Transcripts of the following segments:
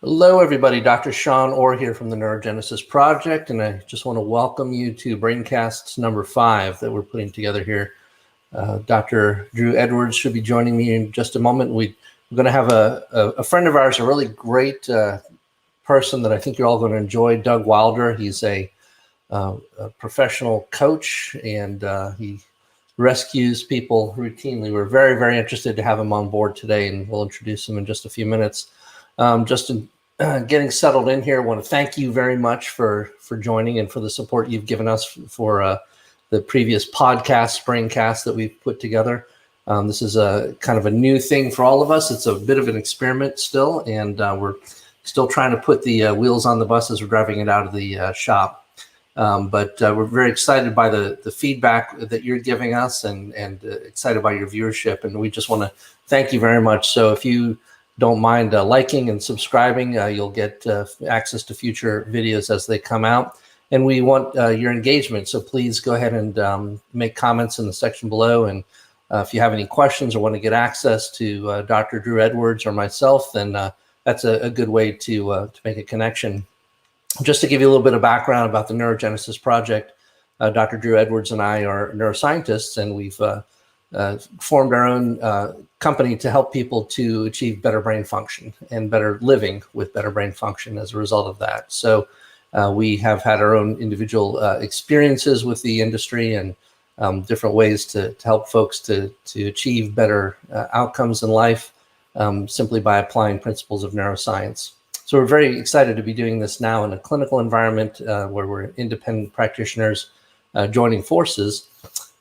Hello, everybody. Dr. Sean Orr here from the Neurogenesis Project, and I just want to welcome you to Braincast number 5 that we're putting together here. Dr. Drew Edwards should be joining me in just a moment. We're going to have a friend of ours, a really great person that I think you're all going to enjoy, Doug Wilder. He's a professional coach, and he rescues people routinely. We're very, very interested to have him on board today, and we'll introduce him in just a few minutes. Just in getting settled in here, I want to thank you very much for joining and for the support you've given us for the previous podcast, Braincast, that we've put together. This is a kind of a new thing for all of us. It's a bit of an experiment still, and we're still trying to put the wheels on the bus as we're driving it out of the shop. But we're very excited by the feedback that you're giving us and excited by your viewership. And we just want to thank you very much. So if you don't mind liking and subscribing, you'll get access to future videos as they come out. And we want your engagement. So please go ahead and make comments in the section below. And if you have any questions or want to get access to Dr. Drew Edwards or myself, then that's a good way to make a connection. Just to give you a little bit of background about the Neurogenesis Project, Dr. Drew Edwards and I are neuroscientists, and we've formed our own company to help people to achieve better brain function and better living with better brain function as a result of that. So we have had our own individual experiences with the industry and different ways to help folks to achieve better outcomes in life simply by applying principles of neuroscience. So we're very excited to be doing this now in a clinical environment where we're independent practitioners joining forces.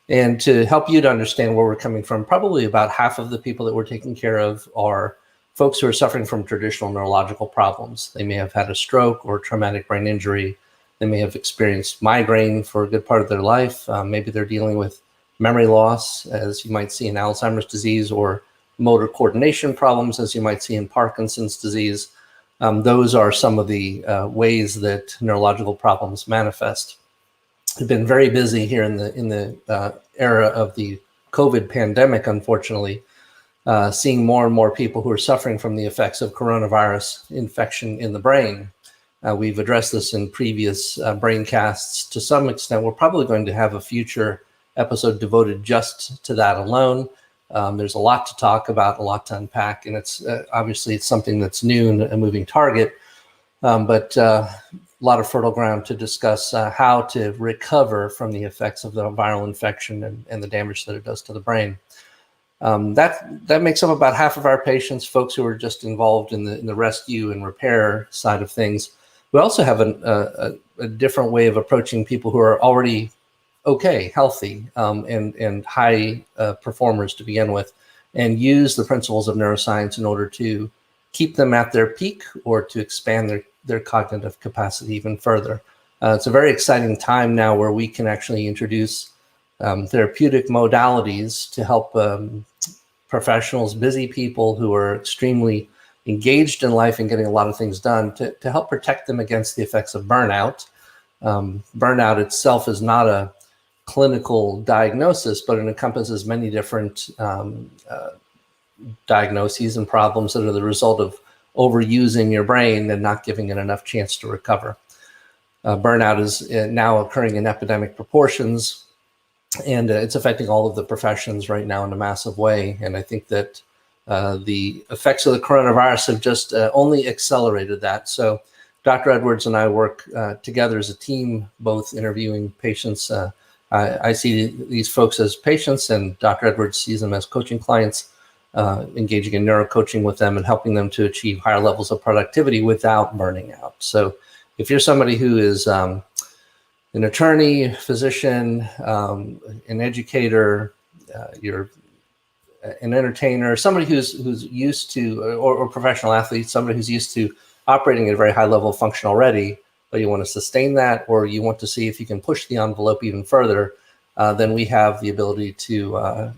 And to help you to understand where we're coming from, probably about half of the people that we're taking care of are folks who are suffering from traditional neurological problems. They may have had a stroke or traumatic brain injury. They may have experienced migraine for a good part of their life. Maybe they're dealing with memory loss, as you might see in Alzheimer's disease, or motor coordination problems, as you might see in Parkinson's disease. Those are some of the ways that neurological problems manifest. We've been very busy here in the era of the COVID pandemic, unfortunately, seeing more and more people who are suffering from the effects of coronavirus infection in the brain. We've addressed this in previous Braincasts to some extent. We're probably going to have a future episode devoted just to that alone. There's a lot to talk about, a lot to unpack, and it's obviously it's something that's new and a moving target, but a lot of fertile ground to discuss how to recover from the effects of the viral infection and the damage that it does to the brain. That makes up about half of our patients, folks who are just involved in the rescue and repair side of things. We also have a different way of approaching people who are already okay, healthy, and high performers to begin with, and use the principles of neuroscience in order to keep them at their peak or to expand their cognitive capacity even further. It's a very exciting time now where we can actually introduce therapeutic modalities to help professionals, busy people who are extremely engaged in life and getting a lot of things done to help protect them against the effects of burnout. Burnout itself is not a clinical diagnosis, but it encompasses many different diagnoses and problems that are the result of overusing your brain and not giving it enough chance to recover. Burnout is now occurring in epidemic proportions, and it's affecting all of the professions right now in a massive way. And I think that the effects of the coronavirus have just only accelerated that. So Dr. Edwards and I work together as a team, both interviewing patients. I see these folks as patients, and Dr. Edwards sees them as coaching clients, engaging in neurocoaching with them and helping them to achieve higher levels of productivity without burning out. So if you're somebody who is an attorney, physician, an educator, you're an entertainer, somebody who's used to, or professional athlete, somebody who's used to operating at a very high level of function already, but you want to sustain that, or you want to see if you can push the envelope even further, then we have the ability to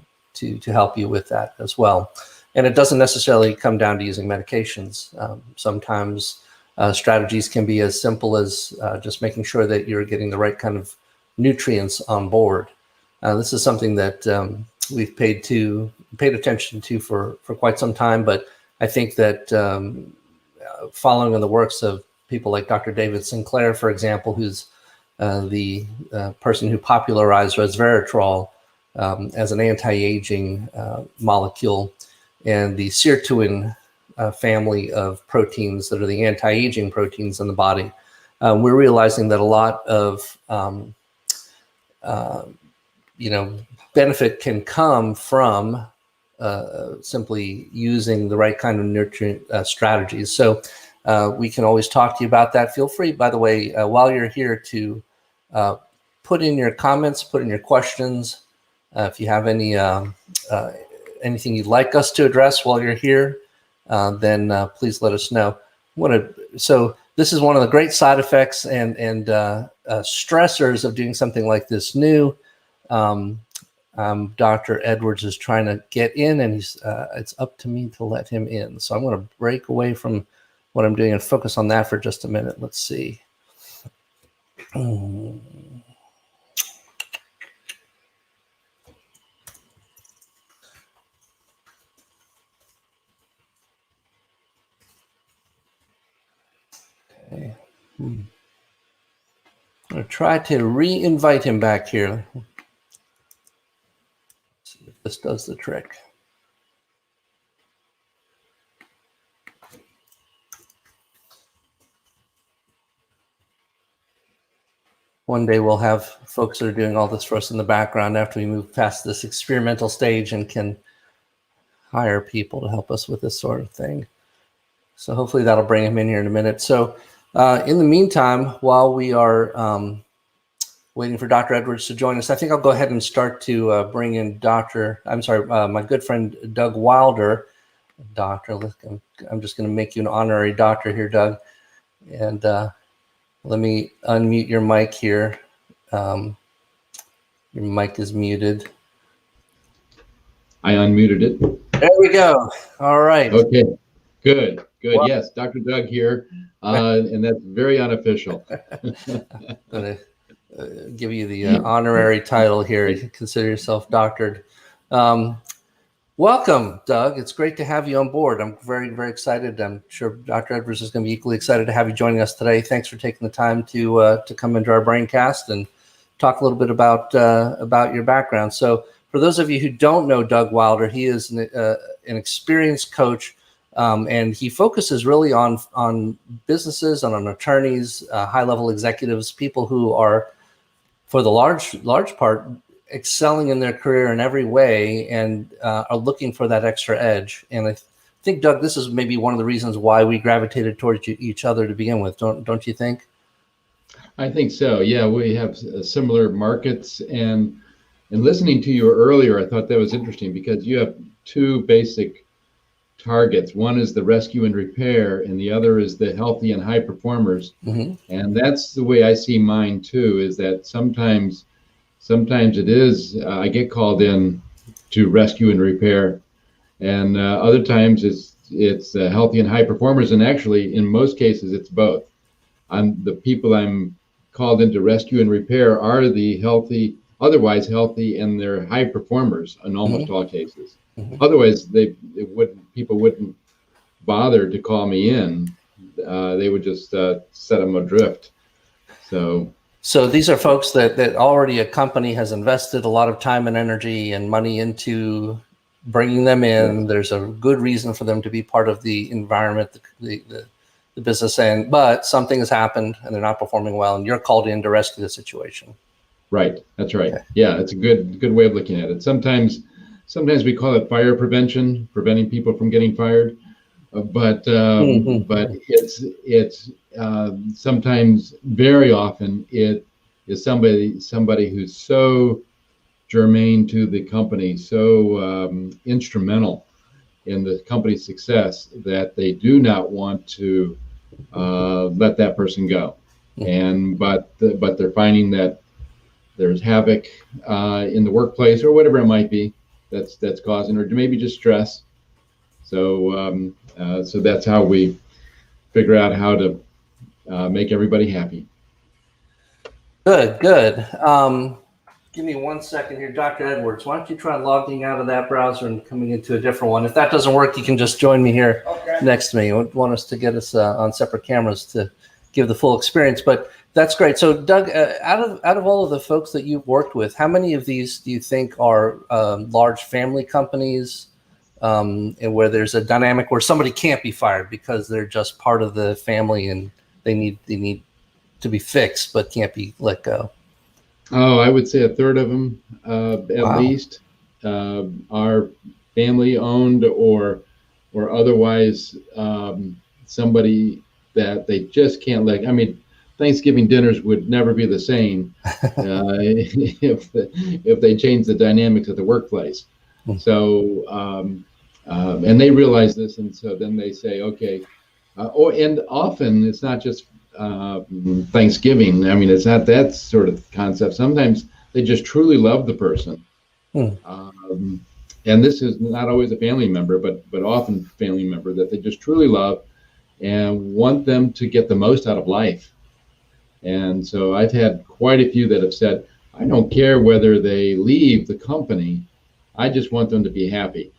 help you with that as well. And it doesn't necessarily come down to using medications. Sometimes strategies can be as simple as just making sure that you're getting the right kind of nutrients on board. This is something that we've paid attention to for quite some time, but I think that following in the works of people like Dr. David Sinclair, for example, who's the person who popularized resveratrol as an anti-aging molecule, and the sirtuin family of proteins that are the anti-aging proteins in the body. We're realizing that a lot of benefit can come from simply using the right kind of nutrient strategies. So we can always talk to you about that. Feel free, by the way, while you're here, to put in your comments, put in your questions. If you have any anything you'd like us to address while you're here, then please let us know. So this is one of the great side effects and stressors of doing something like this new. Dr. Edwards is trying to get in, and it's up to me to let him in. So I'm going to break away from what I'm doing and focus on that for just a minute. Let's see. Okay. I'm going to try to re-invite him back here. Let's see if this does the trick. One day we'll have folks that are doing all this for us in the background after we move past this experimental stage and can hire people to help us with this sort of thing. So hopefully that'll bring him in here in a minute. So in the meantime, while we are waiting for Dr. Edwards to join us, I think I'll go ahead and start to bring in my good friend Doug Wilder. I'm just going to make you an honorary doctor here, Doug. And let me unmute your mic here. Your mic is muted. I unmuted it. There we go. All right. Okay. Good. Well, yes, Dr. Doug here, and that's very unofficial. I'm going to give you the honorary title here. You consider yourself doctored. Welcome, Doug. It's great to have you on board. I'm very, very excited. I'm sure Dr. Edwards is going to be equally excited to have you joining us today. Thanks for taking the time to come into our Braincast and talk a little bit about your background. So for those of you who don't know Doug Wilder, he is an experienced coach, and he focuses really on businesses and on attorneys, high-level executives, people who are, for the large part, excelling in their career in every way and are looking for that extra edge. And I think, Doug, this is maybe one of the reasons why we gravitated towards each other to begin with. Don't you think? I think so. Yeah, we have similar markets. And listening to you earlier, I thought that was interesting because you have two basic targets. One is the rescue and repair, and the other is the healthy and high performers. Mm-hmm. And that's the way I see mine too, is that sometimes it is, I get called in to rescue and repair, and other times it's healthy and high performers. And actually, in most cases, it's both. The people I'm called in to rescue and repair are the otherwise healthy, and they're high performers in almost mm-hmm. all cases. Mm-hmm. Otherwise, people wouldn't bother to call me in. They would just set them adrift. So these are folks that already a company has invested a lot of time and energy and money into bringing them in. There's a good reason for them to be part of the environment, the business, but something has happened and they're not performing well, and you're called in to rescue the situation. Right. That's right. Okay. Yeah, it's a good way of looking at it. Sometimes we call it fire prevention, preventing people from getting fired. But it's sometimes, very often, it is somebody who's so germane to the company, so instrumental in the company's success that they do not want to let that person go. But they're finding that there's havoc in the workplace or whatever it might be that's causing, or maybe just stress. So that's how we figure out how to make everybody happy. Good. Give me 1 second here. Dr. Edwards, why don't you try logging out of that browser and coming into a different one? If that doesn't work, you can just join me here next to me. I want us to get us on separate cameras to give the full experience, but that's great. So Doug, out of all of the folks that you've worked with, how many of these do you think are large family companies and where there's a dynamic where somebody can't be fired because they're just part of the family and they need to be fixed but can't be let go? Oh, I would say a third of them at least are family owned or otherwise somebody that they just can't let. I mean, Thanksgiving dinners would never be the same if they change the dynamics of the workplace. So and they realize this, and so then they say, okay. And often it's not just Thanksgiving. I mean, it's not that sort of concept. Sometimes they just truly love the person. And this is not always a family member, but often family member that they just truly love and want them to get the most out of life. And so I've had quite a few that have said, I don't care whether they leave the company, I just want them to be happy.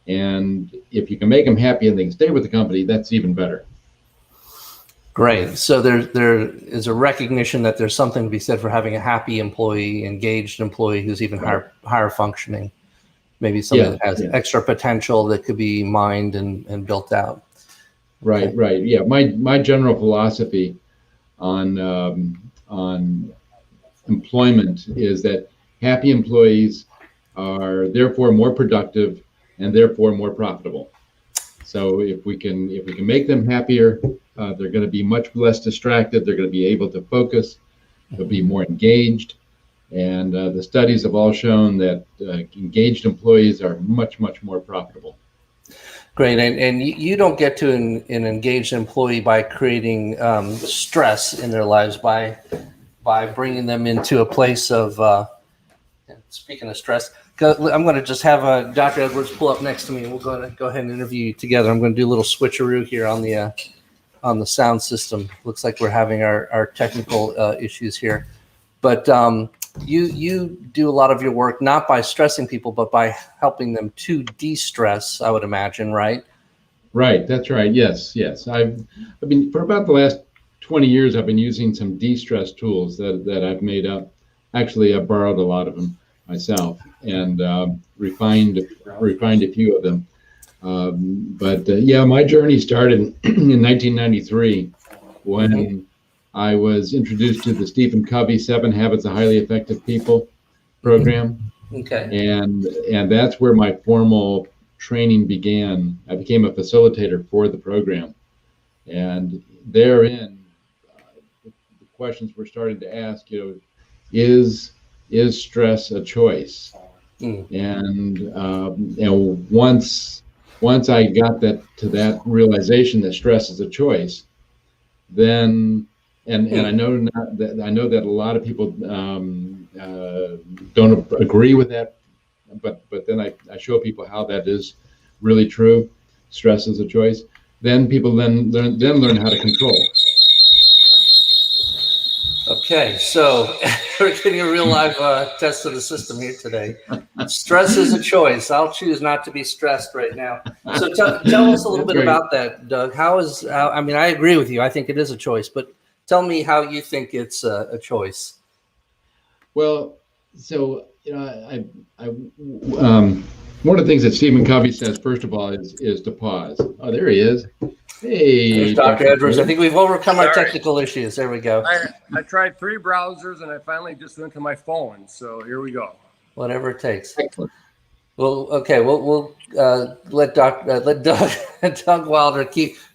And if you can make them happy and they can stay with the company, that's even better. Great. So there is a recognition that there's something to be said for having a happy employee, engaged employee who's even higher functioning, maybe something that has extra potential that could be mined and built out. Right, right. Yeah, my general philosophy on employment is that happy employees are therefore more productive and therefore more profitable. So if we can make them happier, they're going to be much less distracted. They're going to be able to focus. They'll be more engaged. And the studies have all shown that engaged employees are much, much more profitable. Great. And you don't get to an engaged employee by creating stress in their lives, by bringing them into a place of, speaking of stress, I'm going to just have Dr. Edwards pull up next to me, and we're going to go ahead and interview you together. I'm going to do a little switcheroo here on the sound system. Looks like we're having our technical issues here. But you do a lot of your work not by stressing people, but by helping them to de-stress, I would imagine, right? Right. That's right. Yes. I've been, for about the last 20 years, I've been using some de-stress tools that I've made up. Actually, I borrowed a lot of them myself and refined a few of them. But my journey started in 1993 when I was introduced to the Stephen Covey 7 Habits of Highly Effective People program. Okay. And that's where my formal training began. I became a facilitator for the program. And therein, the questions we're starting to ask, is stress a choice? And once I got to that realization that stress is a choice, then I know that a lot of people don't agree with that, but then I show people how that is really true. Stress is a choice. Then people learn how to control. Okay, so we're getting a real live test of the system here today. Stress is a choice. I'll choose not to be stressed right now. So tell us a little bit about that, Doug. I mean, I agree with you. I think it is a choice, but tell me how you think it's a choice. Well, so one of the things that Stephen Covey says, first of all, is to pause. Oh, there he is. Hey, there's Dr. Edwards. I think we've overcome our technical issues. There we go. I tried 3 browsers and I finally just went to my phone. So here we go. Whatever it takes. Excellent. Well, okay. We'll let Doug Wilder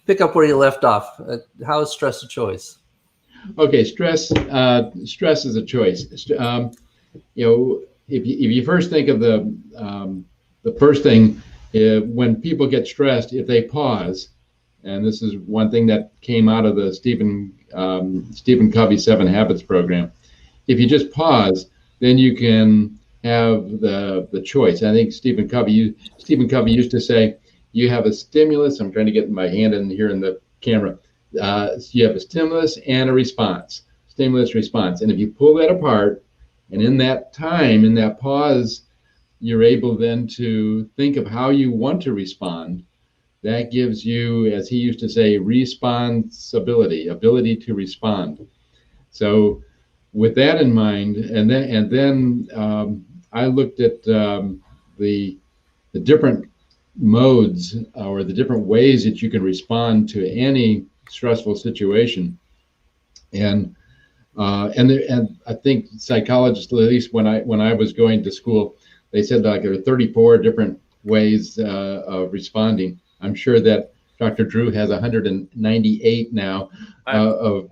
pick up where you left off. How is stress a choice? Okay, stress is a choice. If you first think of the first thing, when people get stressed, if they pause. And this is one thing that came out of the Stephen Covey 7 Habits program. If you just pause, then you can have the choice. I think Stephen Covey used to say, you have a stimulus. I'm trying to get my hand in here in the camera. You have a stimulus and a response. Stimulus, response. And if you pull that apart And in that time, in that pause, you're able then to think of how you want to respond. That gives you, as he used to say, responsibility, ability to respond. So with that in mind, and then I looked at the different modes or the different ways that you can respond to any stressful situation. And I think psychologists, at least when I was going to school, they said like there are 34 different ways of responding. I'm sure that Dr. Drew has 198 now of.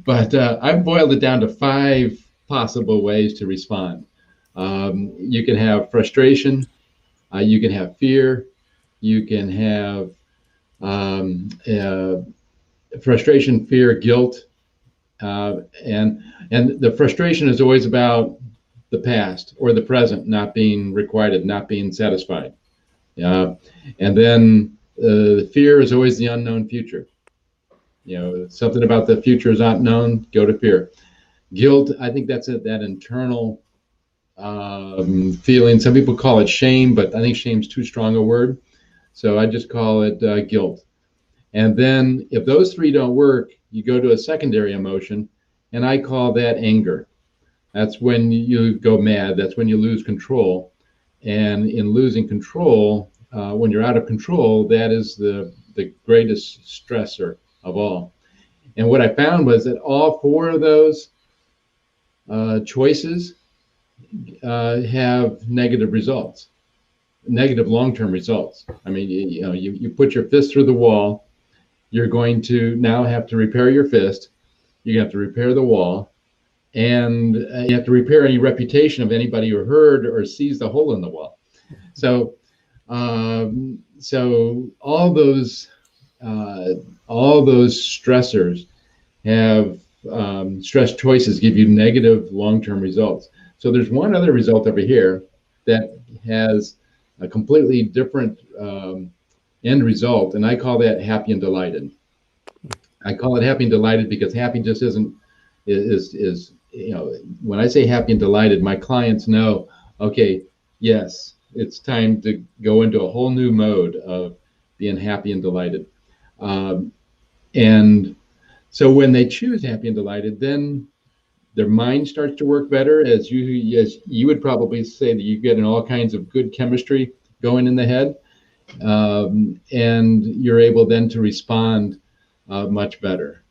But I've boiled it down to 5 possible ways to respond. You can have frustration, you can have fear, you can have frustration, fear, guilt, and the frustration is always about the past or the present not being requited, not being satisfied. And then the fear is always the unknown future. Something about the future is not known, go to fear. Guilt, I think that's that internal feeling. Some people call it shame, but I think shame's too strong a word. So I just call it guilt. And then if those 3 don't work, you go to a secondary emotion, and I call that anger. That's when you go mad. That's when you lose control. And in losing control, when you're out of control, that is the greatest stressor of all. And what I found was that all 4 of those choices have negative results, negative long-term results. I mean, you put your fist through the wall, you're going to now have to repair your fist, you have to repair the wall, and you have to repair any reputation of anybody who heard or sees the hole in the wall. So all those stressors have stress choices give you negative long-term results. So there's one other result over here that has a completely different end result, and I call that happy and delighted. I call it happy and delighted because happy just is when I say happy and delighted, my clients know, okay, yes, it's time to go into a whole new mode of being happy and delighted. And so when they choose happy and delighted, then their mind starts to work better, as you would probably say that you get in all kinds of good chemistry going in the head, and you're able then to respond much better.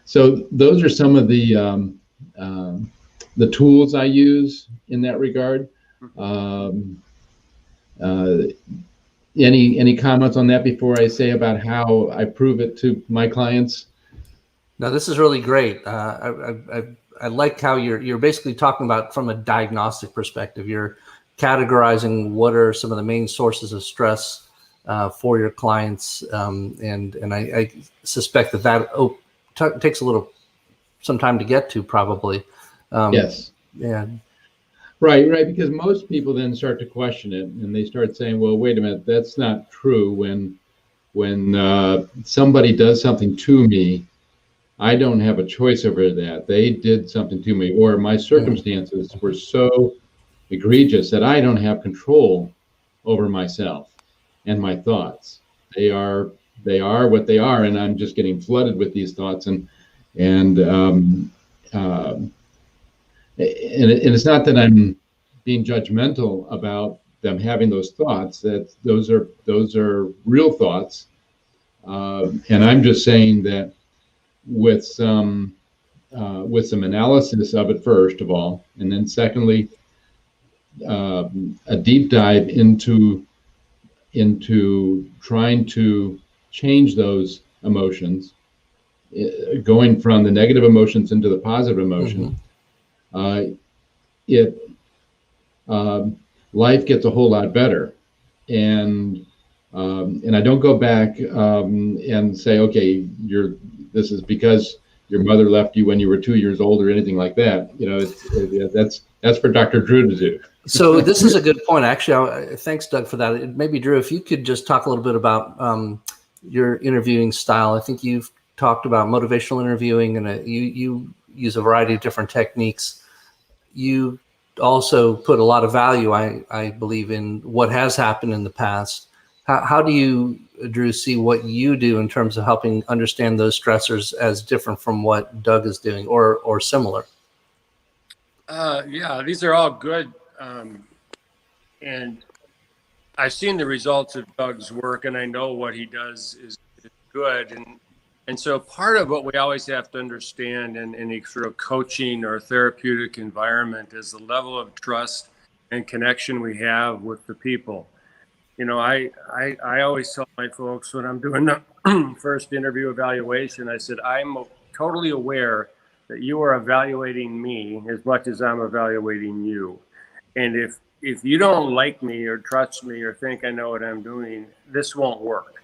So those are some of the tools I use in that regard. Any comments on that before I say about how I prove it to my clients? No, this is really great. I like how you're basically talking about from a diagnostic perspective. You're categorizing what are some of the main sources of stress for your clients, and I suspect that takes some time to get to, probably. Yes. Yeah. Right, because most people then start to question it, and they start saying, well, wait a minute, that's not true. When somebody does something to me, I don't have a choice over that. They did something to me, or my circumstances were so egregious that I don't have control over myself and my thoughts. They are what they are, and I'm just getting flooded with these thoughts, and it's not that I'm being judgmental about them having those thoughts. That those are real thoughts, and I'm just saying that with some analysis of it first of all, and then secondly, a deep dive into trying to change those emotions, going from the negative emotions into the positive emotion. Life gets a whole lot better, and I don't go back and say, okay, this is because your mother left you when you were 2 years old or anything like that. That's for Dr. Drew to do. So this is a good point. Actually, thanks, Doug, for that. Maybe, Drew, if you could just talk a little bit about your interviewing style. I think you've talked about motivational interviewing, and you use a variety of different techniques. You also put a lot of value, I believe, in what has happened in the past. How do you, Drew, see what you do in terms of helping understand those stressors as different from what Doug is doing, or similar? Yeah, these are all good. And I've seen the results of Doug's work, and I know what he does is good. And so part of what we always have to understand in any sort of coaching or therapeutic environment is the level of trust and connection we have with the people. You know, I always tell my folks when I'm doing the first interview evaluation, I said, I'm totally aware that you are evaluating me as much as I'm evaluating you. And if you don't like me or trust me or think I know what I'm doing, this won't work.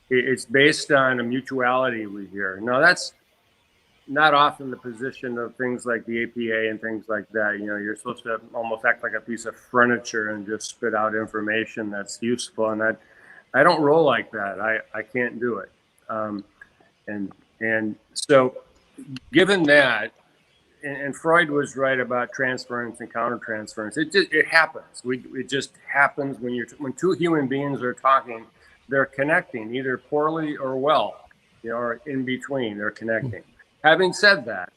It's based on a mutuality we hear. Now, that's not often the position of things like the APA and things like that. You know, you're supposed to almost act like a piece of furniture and just spit out information that's useful. And I don't roll like that. I can't do it. And so given that, and Freud was right about transference and countertransference. It happens. It just happens when two human beings are talking, they're connecting either poorly or well, you know, or in between, they're connecting. Having said that,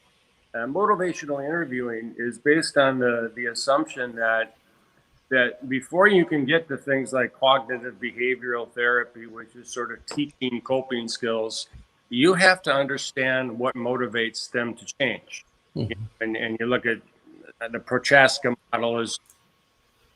motivational interviewing is based on the assumption that before you can get to things like cognitive behavioral therapy, which is sort of teaching coping skills, you have to understand what motivates them to change. Mm-hmm. And you look at the Prochaska model is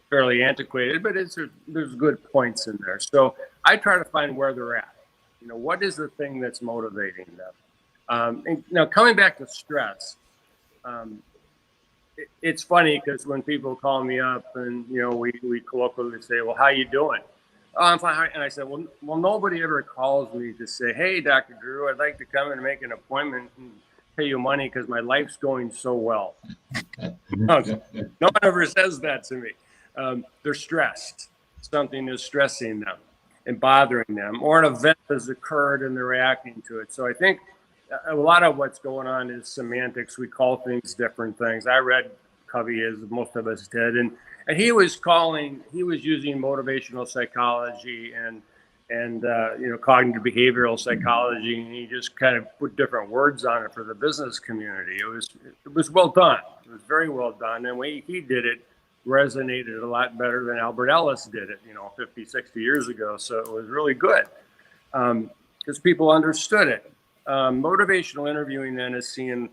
fairly antiquated, but there's good points in there. So I try to find where they're at. You know, what is the thing that's motivating them? And now coming back to stress, it's funny because when people call me up and, you know, we colloquially say, well, how you doing? Oh, I'm fine. And I said, well, nobody ever calls me to say, hey, Dr. Drew, I'd like to come in and make an appointment and pay you money because my life's going so well. No one ever says that to me. They're stressed. Something is stressing them and bothering them, or an event has occurred and they're reacting to it. So I think a lot of what's going on is semantics. We call things different things. I read Covey, as most of us did, and he was using motivational psychology and you know, cognitive behavioral psychology, and he just kind of put different words on it for the business community. It was well done. It was very well done, and the way he did it resonated a lot better than Albert Ellis did it, you know, 50, 60 years ago. So it was really good because people understood it. Motivational interviewing then is seeing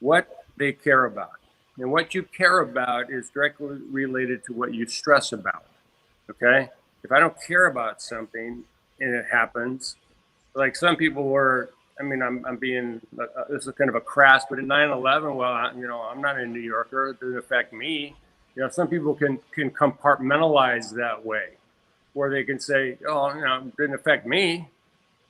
what they care about. And what you care about is directly related to what you stress about, okay? If I don't care about something and it happens, like some people were, I mean, I'm being, this is kind of a crass, but in 9/11, well, you know, I'm not a New Yorker, it didn't affect me. You know, some people can compartmentalize that way, where they can say, oh, you know, it didn't affect me,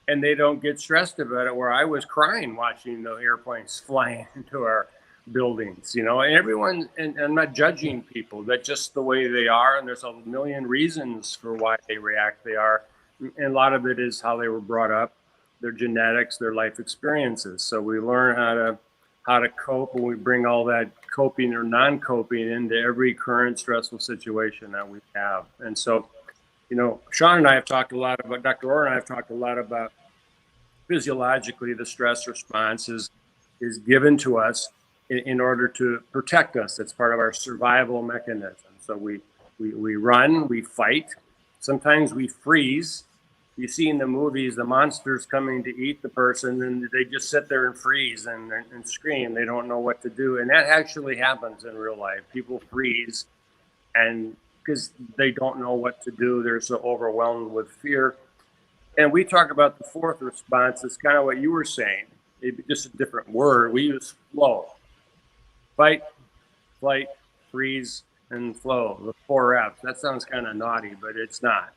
and they don't get stressed about it, where I was crying watching the airplanes flying into our buildings, you know, and everyone, and I'm not judging people, that's just the way they are, and there's a million reasons for why they react they are, and a lot of it is how they were brought up, their genetics, their life experiences. So we learn how to cope, and we bring all that coping or non-coping into every current stressful situation that we have. And so, you know, Sean and I have talked a lot about, Dr. Orr and I have talked a lot about physiologically the stress response is given to us in order to protect us. It's part of our survival mechanism. So we run, we fight, sometimes we freeze. You see in the movies, the monster's coming to eat the person and they just sit there and freeze and scream. They don't know what to do. And that actually happens in real life. People freeze and because they don't know what to do. They're so overwhelmed with fear. And we talk about the fourth response. It's kind of what you were saying. It's just a different word. We use flow. Fight, flight, freeze, and flow. The 4 F's. That sounds kind of naughty, but it's not.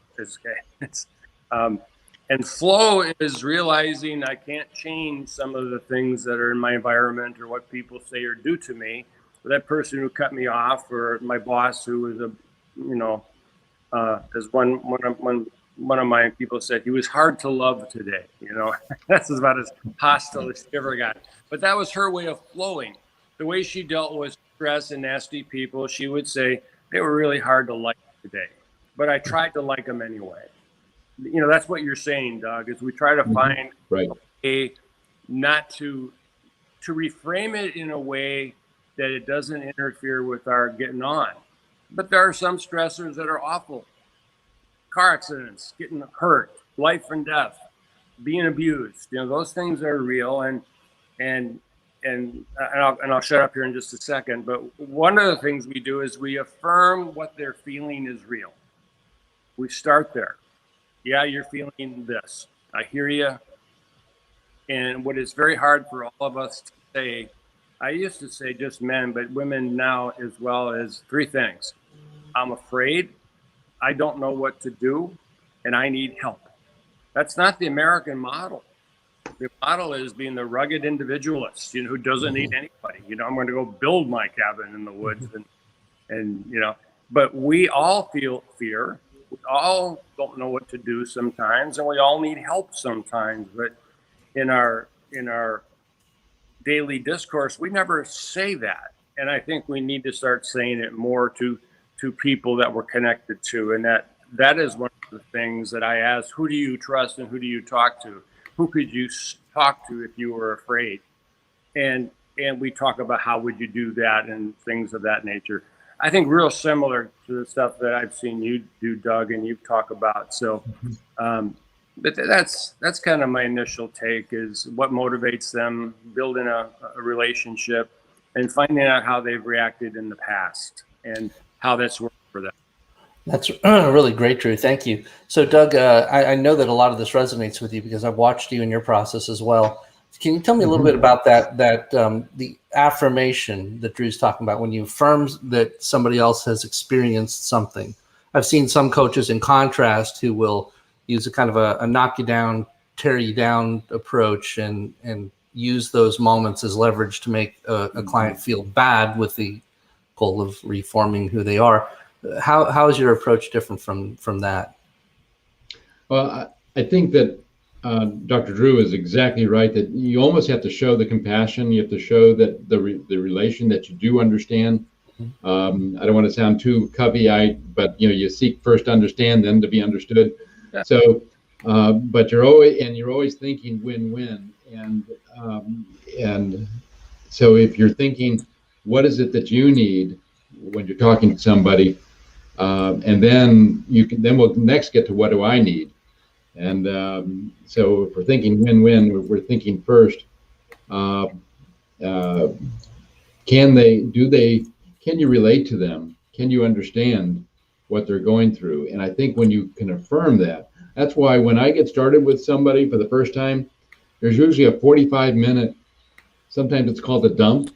And flow is realizing I can't change some of the things that are in my environment or what people say or do to me. Or that person who cut me off, or my boss who was as one of my people said, he was hard to love today. You know, that's about as hostile as she ever got. But that was her way of flowing. the way she dealt with stress and nasty people, she would say they were really hard to like today, but I tried to like them anyway. You know, that's what you're saying, Doug, is we try to find a not to reframe it in a way that it doesn't interfere with our getting on. But there are some stressors that are awful. Car accidents, getting hurt, life and death, being abused. You know, those things are real, and I'll shut up here in just a second. But one of the things we do is we affirm what they're feeling is real. We start there. Yeah, you're feeling this. I hear you. And what is very hard for all of us to say, I used to say just men, but women now as well, is three things. I'm afraid, I don't know what to do, and I need help. That's not the American model. The model is being the rugged individualist, you know, who doesn't need anybody. You know, I'm going to go build my cabin in the woods, and you know. But we all feel fear. We all don't know what to do sometimes, and we all need help sometimes. But in our daily discourse, we never say that, and I think we need to start saying it more to people that we're connected to, and that is one of the things that I ask: who do you trust and who do you talk to? Who could you talk to if you were afraid? And we talk about how would you do that and things of that nature. I think real similar to the stuff that I've seen you do, Doug, and you've talked about. So, but that's kind of my initial take, is what motivates them, building a relationship, and finding out how they've reacted in the past and how that's worked for them. That's really great, Drew. Thank you. So, Doug, I know that a lot of this resonates with you because I've watched you in your process as well. Can you tell me a little bit about that the affirmation that Drew's talking about when you affirm that somebody else has experienced something? I've seen some coaches, in contrast, who will use a kind of a knock you down, tear you down approach and use those moments as leverage to make a client feel bad with the goal of reforming who they are. How is your approach different from that? Well, I think that Dr. Drew is exactly right, that you almost have to show the compassion. You have to show that the relation, that you do understand. I don't want to sound too covey-eyed, but you seek first to understand, then to be understood. Yeah. So, but you're always thinking win-win, and so if you're thinking, what is it that you need when you're talking to somebody, and then we'll next get to what do I need. And so if we're thinking win-win, we're thinking first, can you relate to them? Can you understand what they're going through? And I think when you can affirm that, that's why when I get started with somebody for the first time, there's usually a 45-minute, sometimes it's called a dump,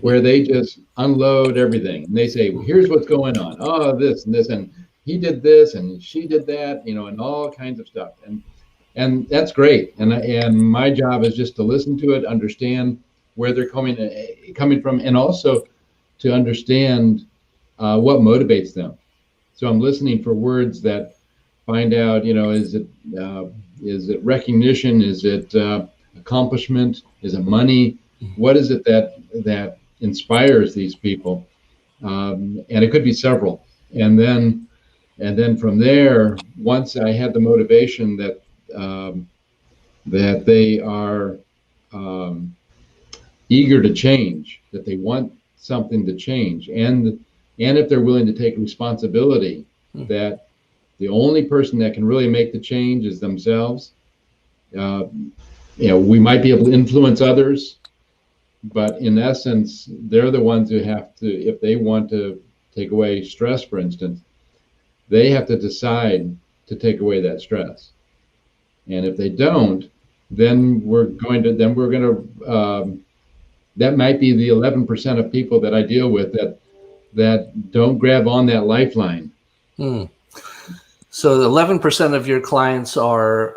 where they just unload everything. And they say, well, here's what's going on. Oh, this and this, and he did this and she did that, and all kinds of stuff. And that's great. And my job is just to listen to it, understand where they're coming from, and also to understand what motivates them. So I'm listening for words that find out, is it recognition? Is it accomplishment? Is it money? What is it that inspires these people? And it could be several. And then from there, once I had the motivation that they are eager to change, that they want something to change, and if they're willing to take responsibility, that the only person that can really make the change is themselves. We might be able to influence others, but in essence, they're the ones who have to, if they want to take away stress, for instance, they have to decide to take away that stress. And if they don't, then we're going to, that might be the 11% of people that I deal with that don't grab on that lifeline. So the 11% of your clients are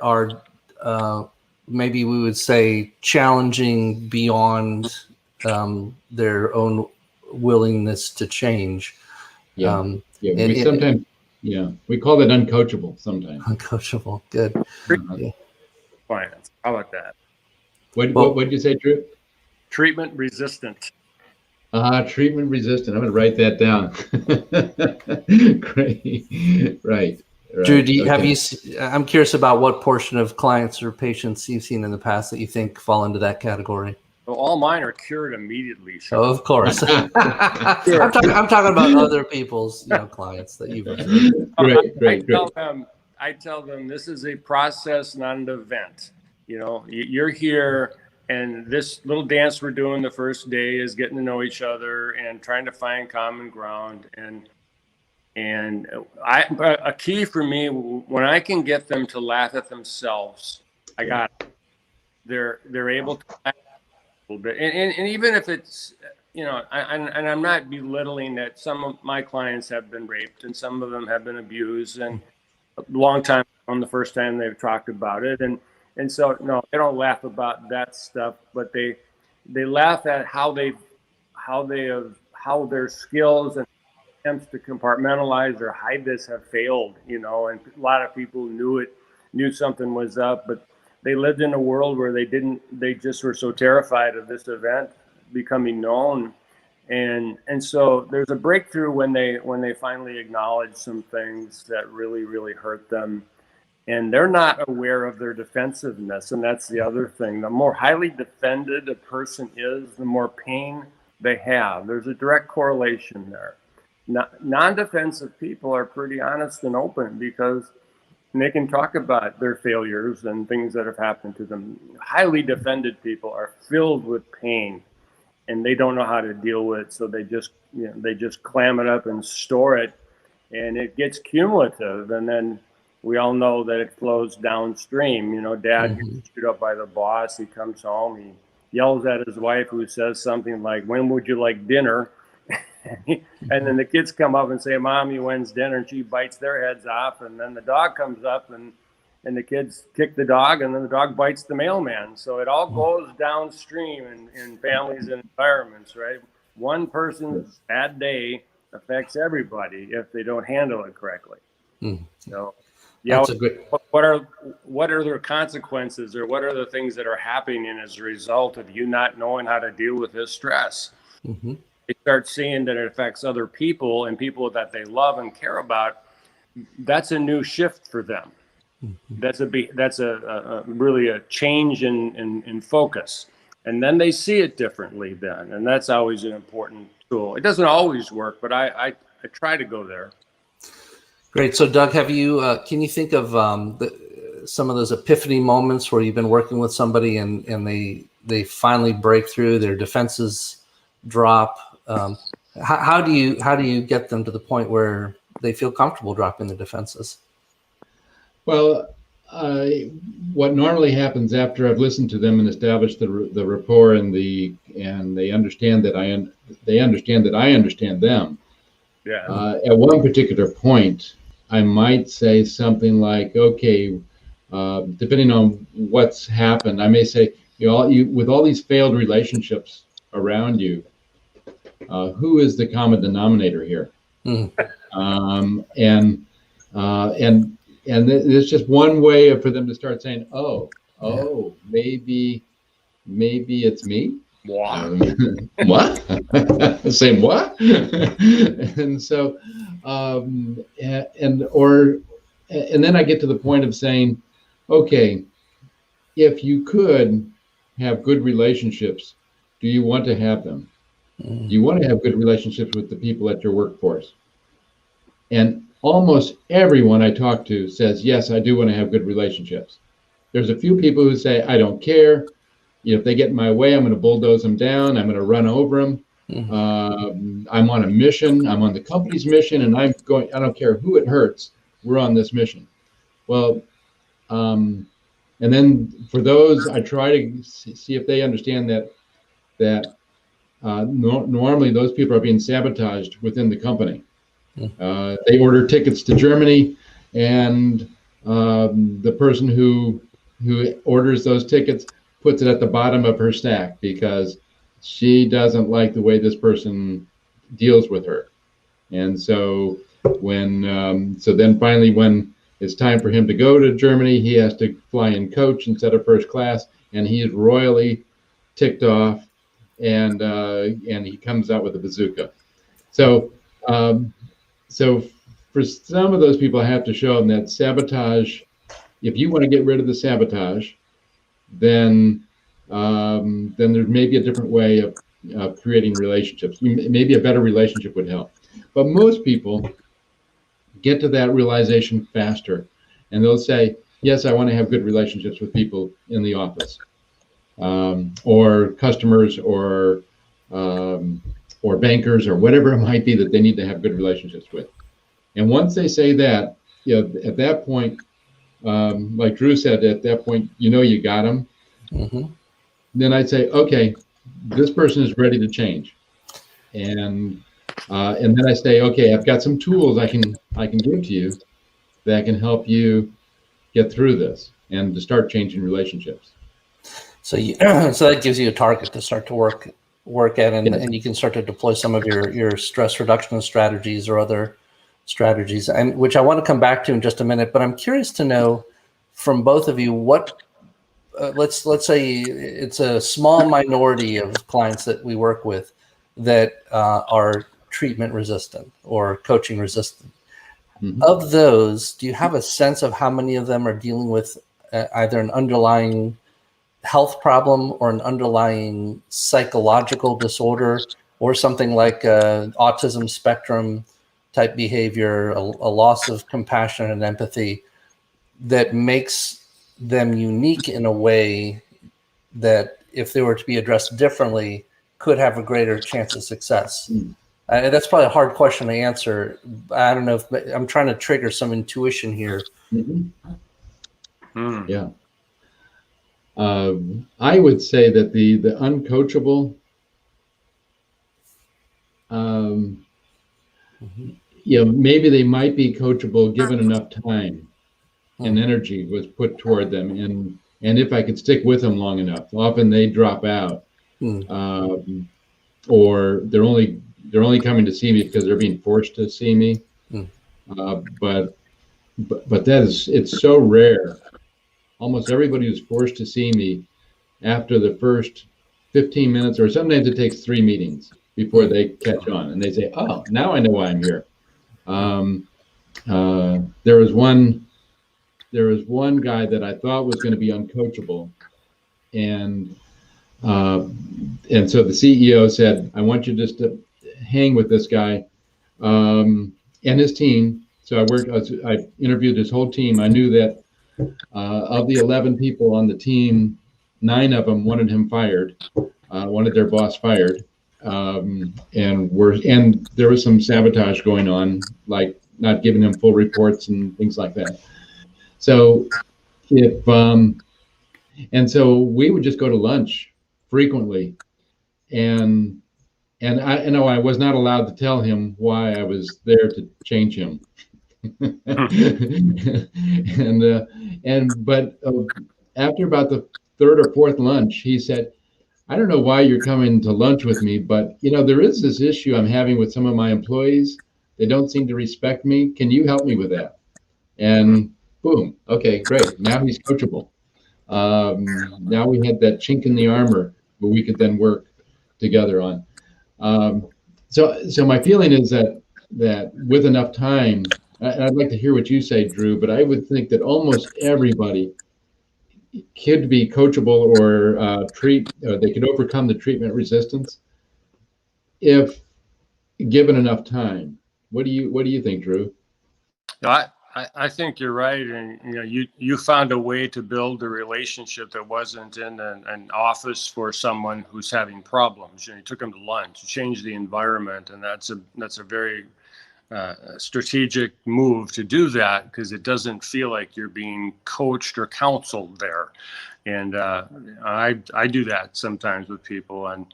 maybe we would say challenging beyond their own willingness to change. We call it uncoachable sometimes. Uncoachable, good. Clients. How about that? What did you say, Drew? treatment resistant. Treatment resistant. I'm going to write that down. Great. Right. Drew, Okay. have you? I'm curious about what portion of clients or patients you've seen in the past that you think fall into that category. Well, all mine are cured immediately. Sean. Oh, of course. I'm talking about other people's clients that you've observed. Great. I tell them this is a process, not an event. You're here, and this little dance we're doing the first day is getting to know each other and trying to find common ground. And a key for me, when I can get them to laugh at themselves, I got it. They're able to laugh a little bit, and even if it's I'm not belittling that some of my clients have been raped and some of them have been abused, and a long time on the first time they've talked about it, and so no, they don't laugh about that stuff, but they laugh at how their skills and attempts to compartmentalize or hide this have failed, and a lot of people knew something was up, but they lived in a world where they just were so terrified of this event becoming known. And so there's a breakthrough when they finally acknowledge some things that really, really hurt them. And they're not aware of their defensiveness. And that's the other thing. The more highly defended a person is, the more pain they have. There's a direct correlation there. Non-defensive people are pretty honest and open because they can talk about their failures and things that have happened to them. Highly defended people are filled with pain, and they don't know how to deal with it. So they just clam it up and store it, and it gets cumulative. And then we all know that it flows downstream. Dad gets chewed up by the boss. He comes home. He yells at his wife, who says something like, "When would you like dinner?" And then the kids come up and say, "Mommy, when's dinner?" And she bites their heads off. And then the dog comes up and the kids kick the dog, and then the dog bites the mailman. So it all goes downstream in families and environments, right? One person's bad day affects everybody if they don't handle it correctly. So, what are their consequences, or what are the things that are happening as a result of you not knowing how to deal with this stress? They start seeing that it affects other people and people that they love and care about. That's a new shift for them. That's a really a change in focus, and then they see it differently then, and that's always an important tool. It doesn't always work, but I try to go there. Great. So Doug, have you can you think of some of those epiphany moments where you've been working with somebody and they finally break through, their defenses drop? How do you get them to the point where they feel comfortable dropping the defenses? Well, what normally happens after I've listened to them and established the rapport and they understand that I understand them. Yeah. At one particular point, I might say something like, "Okay, depending on what's happened, I may say, with all these failed relationships around you, who is the common denominator here?" And it's just one way for them to start saying, maybe it's me. What? Saying what? And so, and then I get to the point of saying, okay, if you could have good relationships, do you want to have them? Do you want to have good relationships with the people at your workforce? And almost everyone I talk to says, yes, I do want to have good relationships. There's a few people who say, I don't care. If they get in my way, I'm going to bulldoze them down. I'm going to run over them. I'm on a mission. I'm on the company's mission, and I don't care who it hurts. We're on this mission. Well, and then for those, I try to see if they understand that normally those people are being sabotaged within the company. They order tickets to Germany, and the person who orders those tickets puts it at the bottom of her stack because she doesn't like the way this person deals with her. And so then finally, when it's time for him to go to Germany, he has to fly in coach instead of first class, and he is royally ticked off and he comes out with a bazooka. So so for some of those people, I have to show them that sabotage. If you want to get rid of the sabotage, then there's maybe a different way of creating relationships. Maybe a better relationship would help. But most people get to that realization faster, and they'll say, yes, I want to have good relationships with people in the office, or customers, or bankers, or whatever it might be that they need to have good relationships with. And once they say that, at that point, like Drew said, at that point, you got them. Mm-hmm. Then I'd say, okay, this person is ready to change, and then I say, okay, I've got some tools I can give to you that can help you get through this and to start changing relationships. So so that gives you a target to start to work at, and you can start to deploy some of your stress reduction strategies or other strategies, and which I want to come back to in just a minute. But I'm curious to know from both of you what. Let's say it's a small minority of clients that we work with that are treatment resistant or coaching resistant. Mm-hmm. Of those, do you have a sense of how many of them are dealing with either an underlying health problem or an underlying psychological disorder or something like autism spectrum type behavior, a loss of compassion and empathy that makes them unique in a way that if they were to be addressed differently could have a greater chance of success? That's probably a hard question to answer. I don't know if I'm trying to trigger some intuition here. Mm-hmm. Yeah. I would say that the uncoachable, maybe they might be coachable given enough time and energy was put toward them, and if I could stick with them long enough. Often they drop out, or they're only coming to see me because they're being forced to see me. But it's so rare. Almost everybody who's forced to see me, after the first 15 minutes, or sometimes it takes 3 meetings before they catch on, and they say, "Oh, now I know why I'm here." There was one guy that I thought was going to be uncoachable, and so the CEO said, "I want you just to hang with this guy and his team." So I interviewed his whole team. I knew that of the 11 people on the team, 9 of them wanted him fired, wanted their boss fired, and there was some sabotage going on, like not giving them full reports and things like that. So so we would just go to lunch frequently, and I know I was not allowed to tell him why I was there to change him. But after about the 3rd or 4th lunch, he said, "I don't know why you're coming to lunch with me, but there is this issue I'm having with some of my employees. They don't seem to respect me. Can you help me with that?" And boom, okay, great. Now he's coachable. Now we had that chink in the armor where we could then work together on. So my feeling is that with enough time, and I'd like to hear what you say, Drew, but I would think that almost everybody could be coachable or they could overcome the treatment resistance if given enough time. What do you think, Drew? I think you're right, and you found a way to build a relationship that wasn't in an office for someone who's having problems. You took them to lunch, you changed the environment, and that's a very strategic move to do that, because it doesn't feel like you're being coached or counseled there. And I do that sometimes with people, and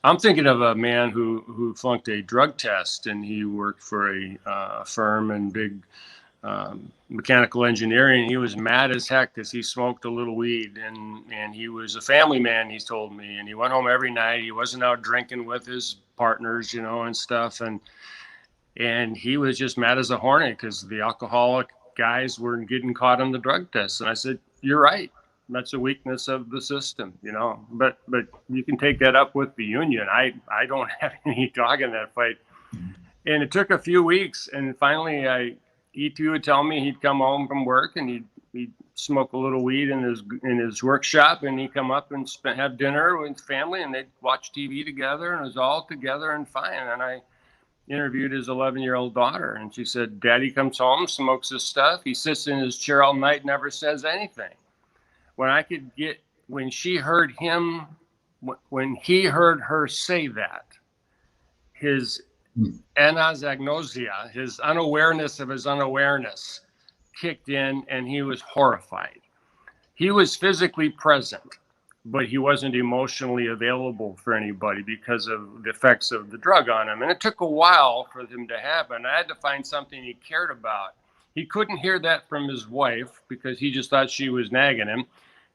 I'm thinking of a man who flunked a drug test, and he worked for a firm in big mechanical engineering. He was mad as heck because he smoked a little weed, and he was a family man, he's told me, and he went home every night. He wasn't out drinking with his partners, and stuff, and he was just mad as a hornet because the alcoholic guys weren't getting caught on the drug test. And I said, "You're right. That's a weakness of the system, you know. But you can take that up with the union. I don't have any dog in that fight. And it took a few weeks, and finally, E2 would tell me he'd come home from work and he'd smoke a little weed in his workshop, and he'd come up and have dinner with his family, and they'd watch TV together, and it was all together and fine. And I interviewed his 11-year-old daughter, and she said, "Daddy comes home, smokes his stuff. He sits in his chair all night, never says anything." When he heard her say that, his anasagnosia, his unawareness of his unawareness, kicked in, and he was horrified. He was physically present, but he wasn't emotionally available for anybody because of the effects of the drug on him. And it took a while for them to happen. I had to find something he cared about. He couldn't hear that from his wife because he just thought she was nagging him.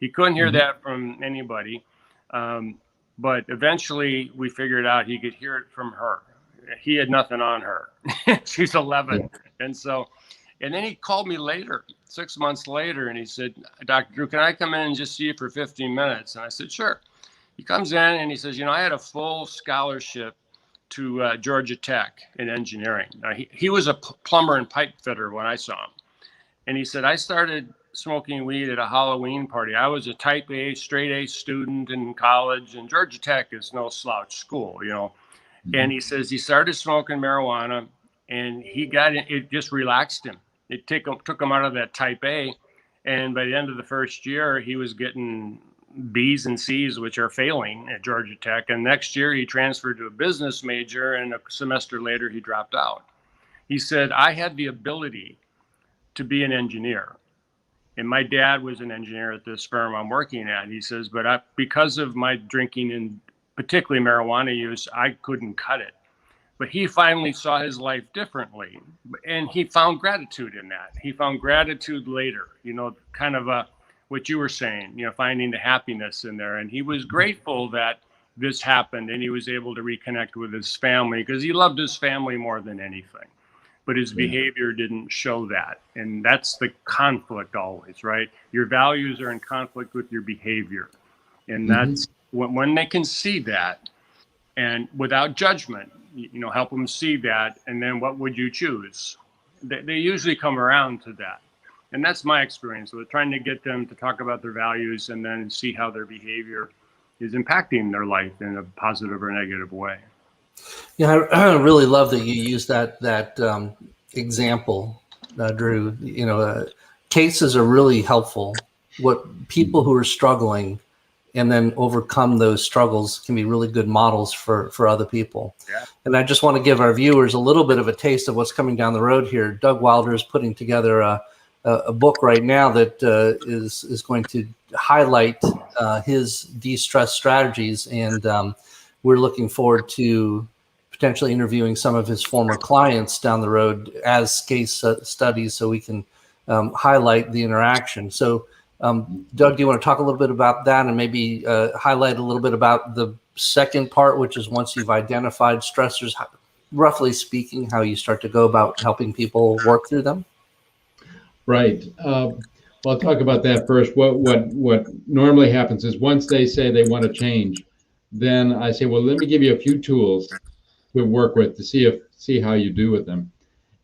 He couldn't hear that from anybody. But eventually we figured out he could hear it from her. He had nothing on her. She's 11. Yeah. And then he called me later, 6 months later, and he said, "Dr. Drew, can I come in and just see you for 15 minutes? And I said, "Sure." He comes in and he says, "I had a full scholarship to Georgia Tech in engineering." Now, he was a plumber and pipe fitter when I saw him. And he said, "I started smoking weed at a Halloween party. I was a type A, straight A student in college, and Georgia Tech is no slouch school, Mm-hmm. And he says he started smoking marijuana, and it just relaxed him. It took him out of that type A. And by the end of the first year, he was getting B's and C's, which are failing at Georgia Tech. And next year he transferred to a business major, and a semester later he dropped out. He said, "I had the ability to be an engineer. And my dad was an engineer at this firm I'm working at." He says, "But because of my drinking and particularly marijuana use, I couldn't cut it." But he finally saw his life differently, and he found gratitude in that. He found gratitude later, kind of what you were saying, finding the happiness in there. And he was grateful that this happened, and he was able to reconnect with his family because he loved his family more than anything. But his behavior didn't show that. And that's the conflict always, right? Your values are in conflict with your behavior. And that's when they can see that, and without judgment, help them see that. And then what would you choose? They usually come around to that. And that's my experience with trying to get them to talk about their values and then see how their behavior is impacting their life in a positive or negative way. Yeah, I really love that you use that example, Drew. Cases are really helpful. What people who are struggling and then overcome those struggles can be really good models for other people. Yeah. And I just want to give our viewers a little bit of a taste of what's coming down the road here. Doug Wilder is putting together a book right now that is going to highlight his de-stress strategies, and we're looking forward to potentially interviewing some of his former clients down the road as case studies so we can highlight the interaction. So Doug, do you want to talk a little bit about that and maybe highlight a little bit about the second part, which is once you've identified stressors, roughly speaking, how you start to go about helping people work through them? Right. Well, I'll talk about that first. What normally happens is once they say they want to change, then I say, well, let me give you a few tools to work with to see how you do with them.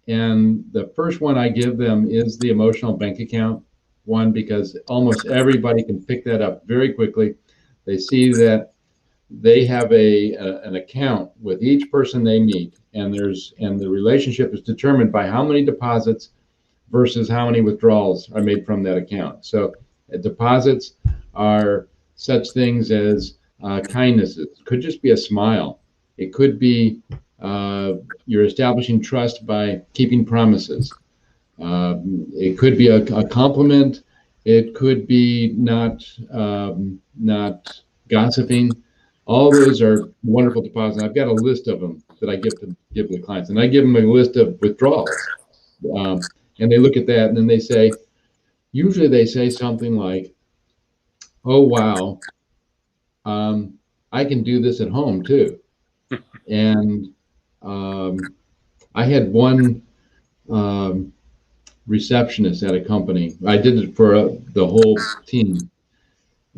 And the first one I give them is the emotional bank account one, because almost everybody can pick that up very quickly. They see that they have an account with each person they meet, and the relationship is determined by how many deposits versus how many withdrawals are made from that account. So deposits are such things as kindnesses. It could just be a smile. It could be you're establishing trust by keeping promises. It could be a compliment. It could be not gossiping. All those are wonderful deposits. I've got a list of them that I give to the clients, and I give them a list of withdrawals. And they look at that, and then they say, usually they say something like, "Oh, wow, I can do this at home too." And I had one receptionist at a company. I did it for the whole team.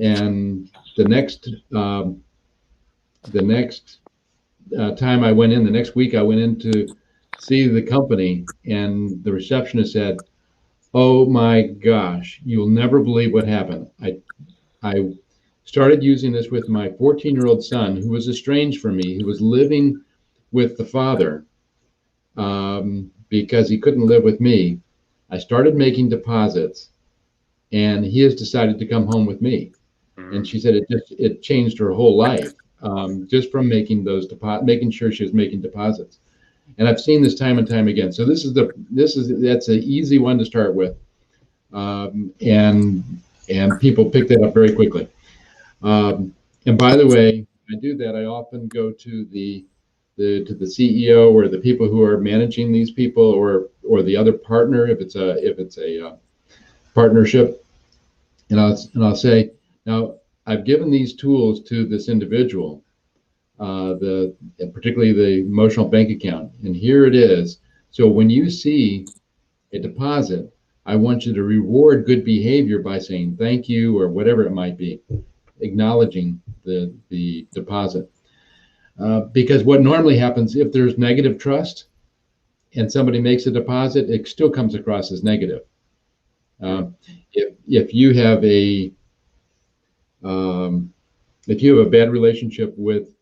And the next time I went in, the next week I went in to see the company, and the receptionist said, "Oh my gosh, you'll never believe what happened. I started using this with my 14-year-old son, who was estranged from me, who was living with the father because he couldn't live with me. I started making deposits, and he has decided to come home with me." And she said it changed her whole life just from making making sure she was making deposits. And I've seen this time and time again. So that's an easy one to start with, and people pick that up very quickly. And by the way, when I do that, I often go to the CEO or the people who are managing these people, or the other partner if it's a partnership, and I'll say, now I've given these tools to this individual, particularly the emotional bank account, and here it is. So when you see a deposit, I want you to reward good behavior by saying thank you or whatever it might be, acknowledging the deposit. Because what normally happens if there's negative trust and somebody makes a deposit, it still comes across as negative. If you have a bad relationship with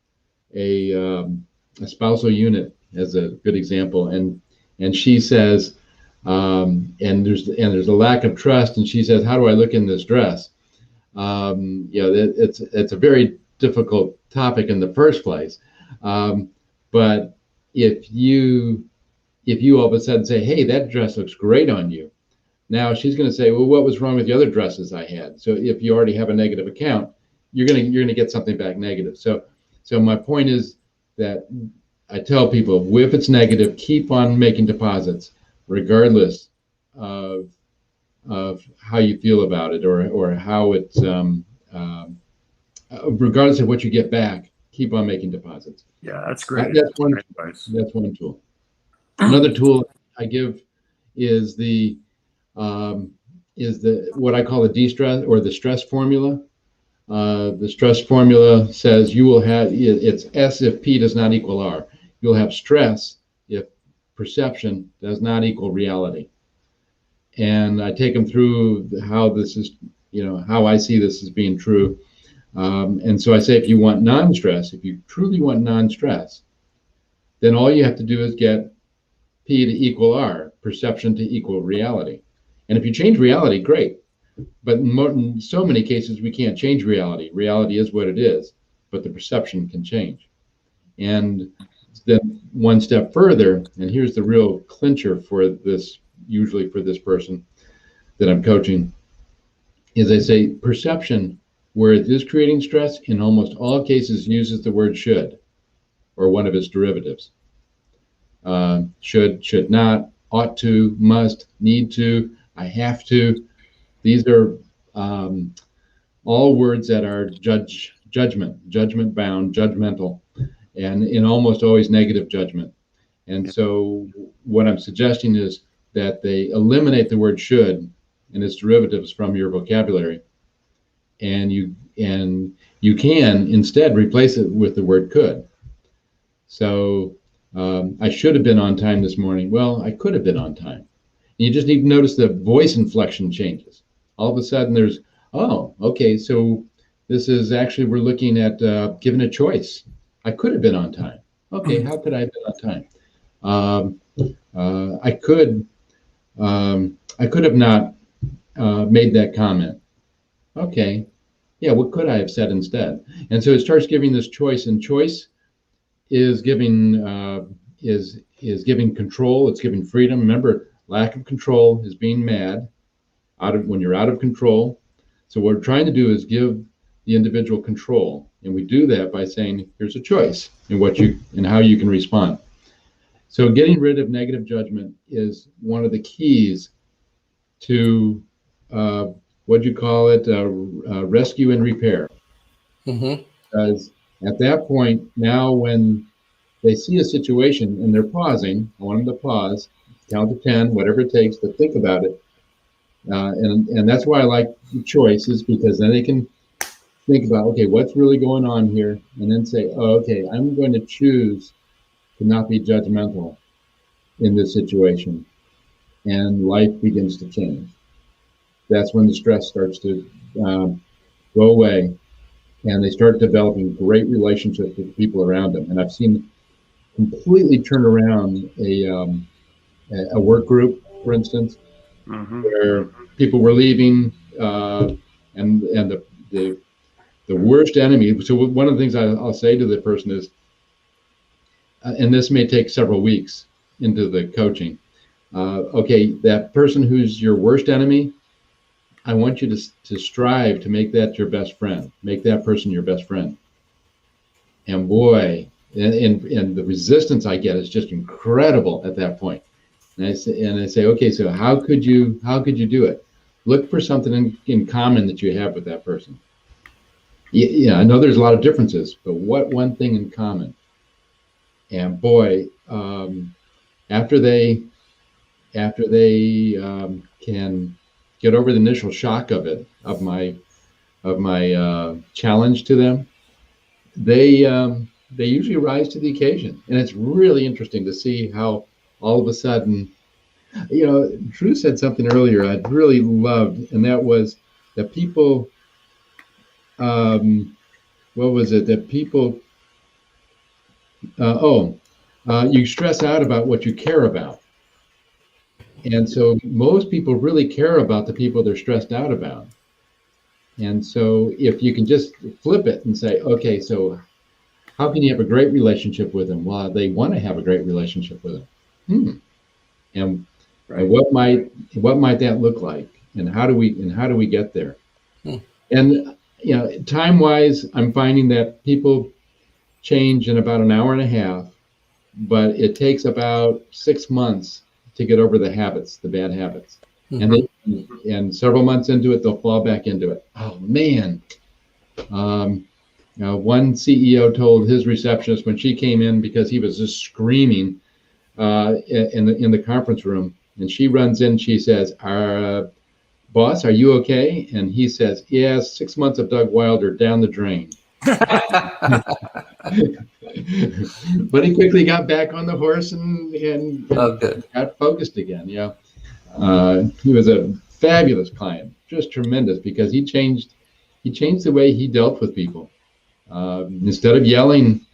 a spousal unit, as a good example, and she says, and there's a lack of trust, and she says, "How do I look in this dress?" It's a very difficult topic in the first place. But if you all of a sudden say, "Hey, that dress looks great on you," now she's going to say, "Well, what was wrong with the other dresses I had?" So if you already have a negative account, you're going to get something back negative. So my point is that I tell people, if it's negative, keep on making deposits, regardless of how you feel about it, or how it's regardless of what you get back. Keep on making deposits. Yeah, that's great. That's one advice. That's one tool. Another tool I give is what I call the de-stress or the stress formula. The stress formula says it's S if P does not equal R. You'll have stress if perception does not equal reality. And I take them through how this is, how I see this as being true. And so I say, if you want non-stress, if you truly want non-stress, then all you have to do is get P to equal R, perception to equal reality. And if you change reality, great. But in so many cases, we can't change reality. Reality is what it is, but the perception can change. And then one step further, and here's the real clincher for this, usually for this person that I'm coaching, is I say perception, where it is creating stress, in almost all cases uses the word should, or one of its derivatives. Should not, ought to, must, need to, I have to. These are all words that are judgment bound, judgmental, and in almost always negative judgment. And so what I'm suggesting is that they eliminate the word should and its derivatives from your vocabulary, and you can instead replace it with the word could. So I should have been on time this morning. Well, I could have been on time. And you just need to notice the voice inflection changes. All of a sudden there's, oh, okay, so this is actually, we're looking at giving a choice. I could have been on time. Okay, how could I have been on time? I could have not made that comment. Okay, yeah, what could I have said instead? And so it starts giving this choice, and choice is giving giving control. It's giving freedom. Remember, lack of control is being mad. When you're out of control. So what we're trying to do is give the individual control, and we do that by saying, here's a choice and how you can respond. So getting rid of negative judgment is one of the keys to what do you call it, rescue and repair. Mm-hmm. Because at that point, now when they see a situation and they're pausing, I want them to pause, count to 10, whatever it takes to think about it. And that's why I like the choices, because then they can think about, okay, what's really going on here? And then say, oh, okay, I'm going to choose to not be judgmental in this situation. And life begins to change. That's when the stress starts to go away, and they start developing great relationships with the people around them. And I've seen completely turn around a work group, for instance, where people were leaving, and the worst enemy. So one of the things I'll say to the person is, and this may take several weeks into the coaching. Okay, that person who's your worst enemy, I want you to strive to make that your best friend. Make that person your best friend. And boy, and the resistance I get is just incredible at that point. And I say, okay, so how could you do it? Look for something in common that you have with that person. Yeah, I know there's a lot of differences, but what one thing in common? And boy, after they can get over the initial shock of my challenge to them, they usually rise to the occasion. And it's really interesting to see how all of a sudden, Drew said something earlier I really loved, and that was that people, what was it? That people, you stress out about what you care about. And so most people really care about the people they're stressed out about. And so if you can just flip it and say, okay, so how can you have a great relationship with them? Well, they want to have a great relationship with them. And what might that look like? And how do we get there? And time-wise, I'm finding that people change in about an hour and a half, but it takes about 6 months to get over the bad habits. And several months into it, they'll fall back into it. Oh man. One CEO told his receptionist when she came in, because he was just screaming in the conference room, and she runs in, she says, boss, are you okay? And he says, yes, 6 months of Doug Wilder down the drain. But he quickly got back on the horse and got focused again. He was a fabulous client, just tremendous, because he changed the way he dealt with people. Instead of yelling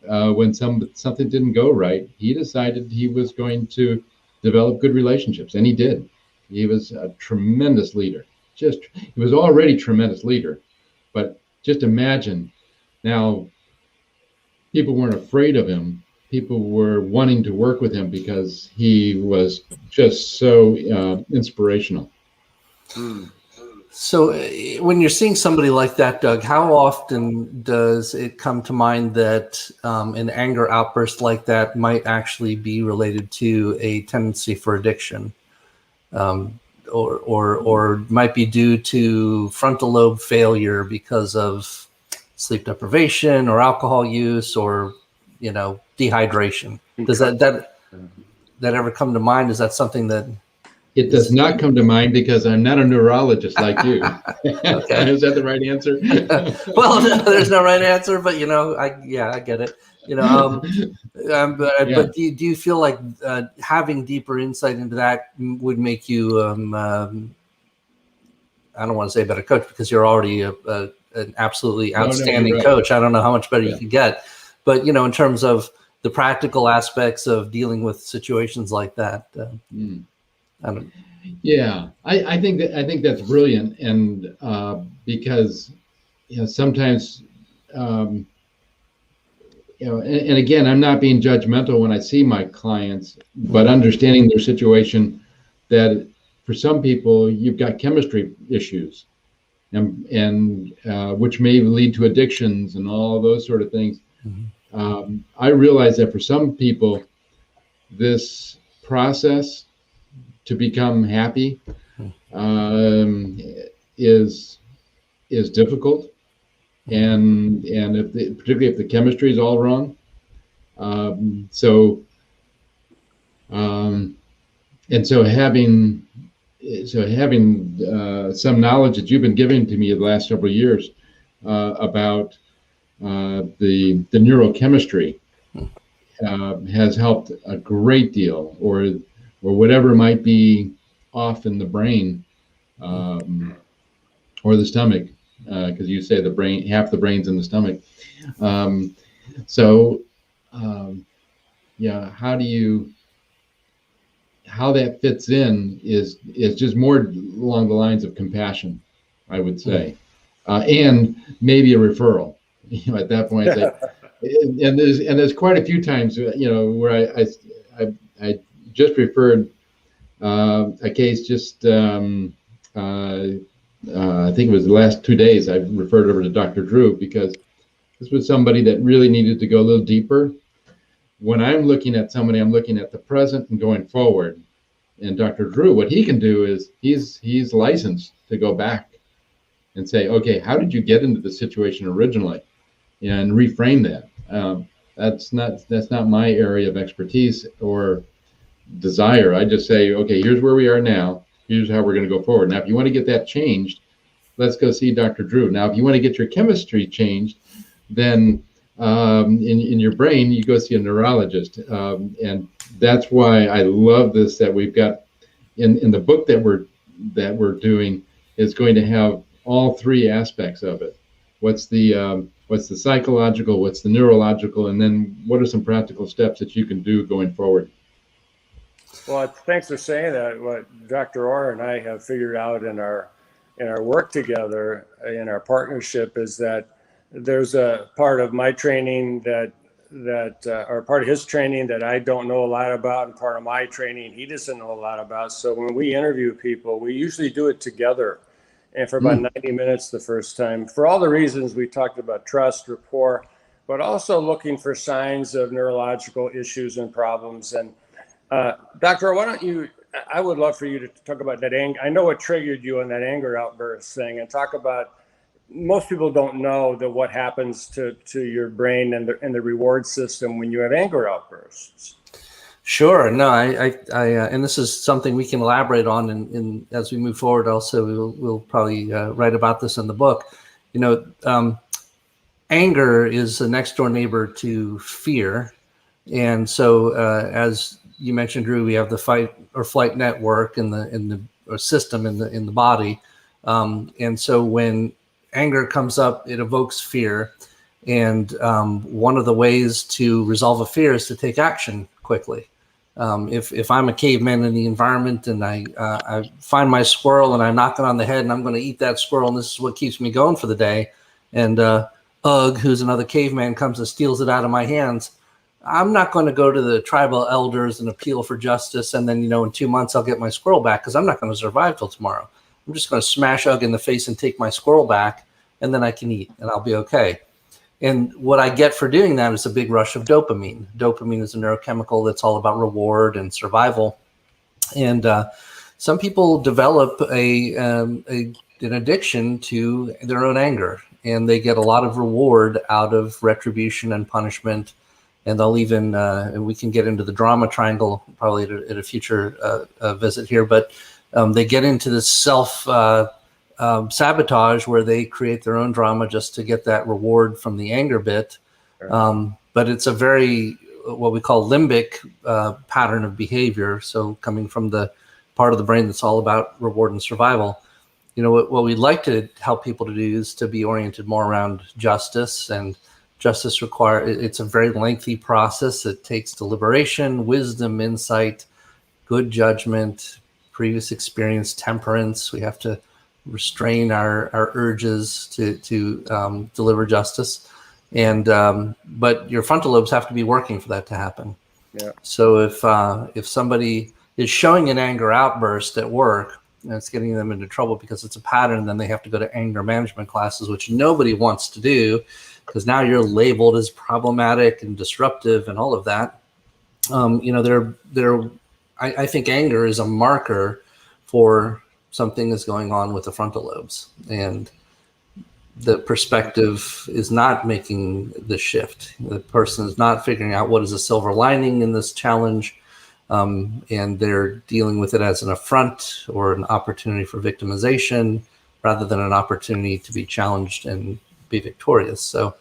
when something didn't go right, he decided he was going to develop good relationships, and he did. He was a tremendous leader. He was already a tremendous leader, but just imagine now, people weren't afraid of him. People were wanting to work with him because he was just so inspirational. So when you're seeing somebody like that, Doug, how often does it come to mind that an anger outburst like that might actually be related to a tendency for addiction, or might be due to frontal lobe failure because of sleep deprivation or alcohol use or dehydration? Does that ever come to mind? Is that something that it does not come to mind, because I'm not a neurologist like you? Okay. Is that the right answer? Well, no, there's no right answer, but I get it. But do you feel like having deeper insight into that would make you I don't want to say a better coach, because you're already an absolutely outstanding coach. I don't know how much better you could get, but in terms of the practical aspects of dealing with situations like that, I don't. Yeah, I think that's brilliant, and because sometimes and again, I'm not being judgmental when I see my clients, but understanding their situation, that for some people you've got chemistry issues, and which may lead to addictions and all those sort of things. I realize that for some people, this process to become happy is difficult, and particularly if the chemistry is all wrong. So having some knowledge that you've been giving to me the last several years about the neurochemistry has helped a great deal, or whatever might be off in the brain or the stomach, because you say the brain, half the brain's in the stomach. So yeah, how that fits in is just more along the lines of compassion, I would say, and maybe a referral. At that point, and there's quite a few times, where I just referred a case just. I think it was the last 2 days. I referred over to Dr. Drew because this was somebody that really needed to go a little deeper. When I'm looking at somebody, I'm looking at the present and going forward. And Dr. Drew, what he can do is he's licensed to go back and say, okay, how did you get into the situation originally, and reframe that. That's not my area of expertise or desire. I just say, okay, here's where we are now. Here's how we're going to go forward. Now, if you want to get that changed, let's go see Dr. Drew. Now, if you want to get your chemistry changed, then in your brain, you go see a neurologist. And that's why I love this, that we've got in the book that we're doing is going to have all three aspects of it. What's the psychological, what's the neurological, and then what are some practical steps that you can do going forward? Well, thanks for saying that. What Dr. Orr and I have figured out in our work together, in our partnership, is that there's a part of my training or part of his training that I don't know a lot about, and part of my training he doesn't know a lot about. So when we interview people, we usually do it together, and for about 90 minutes the first time, for all the reasons we talked about: trust, rapport, but also looking for signs of neurological issues and problems. And Doctor, why don't you, I would love for you to talk about that anger. I know what triggered you on that anger outburst thing, and talk about, most people don't know that what happens to your brain and the reward system when you have anger outbursts. Sure. No, I and this is something we can elaborate on in as we move forward. Also, we'll probably write about this in the book. Anger is a next door neighbor to fear, and so as you mentioned, Drew, we have the fight or flight network in the system in the body, and so when anger comes up, it evokes fear, and one of the ways to resolve a fear is to take action quickly. If I'm a caveman in the environment and I find my squirrel and I knock it on the head and I'm going to eat that squirrel, and this is what keeps me going for the day, and Ugg, who's another caveman, comes and steals it out of my hands, I'm not going to go to the tribal elders and appeal for justice, and then, in 2 months I'll get my squirrel back, because I'm not going to survive till tomorrow. I'm just going to smash Ugg in the face and take my squirrel back, and then I can eat and I'll be okay. And what I get for doing that is a big rush of dopamine. Dopamine is a neurochemical that's all about reward and survival. And some people develop an addiction to their own anger, and they get a lot of reward out of retribution and punishment. And they'll even, and we can get into the drama triangle probably at a future visit here, but they get into this sabotage where they create their own drama just to get that reward from the anger bit. But it's a very, what we call limbic pattern of behavior. So coming from the part of the brain that's all about reward and survival. What we'd like to help people to do is to be oriented more around justice, and justice it's a very lengthy process. It takes deliberation, wisdom, insight, good judgment, previous experience, temperance. We have to restrain our urges to deliver justice, and but your frontal lobes have to be working for that to happen. Yeah. So if somebody is showing an anger outburst at work, and it's getting them into trouble because it's a pattern, then they have to go to anger management classes, which nobody wants to do, because now you're labeled as problematic and disruptive and all of that. I think anger is a marker for something is going on with the frontal lobes, and the perspective is not making the shift. The person is not figuring out what is a silver lining in this challenge, and they're dealing with it as an affront or an opportunity for victimization rather than an opportunity to be challenged and be victorious. So,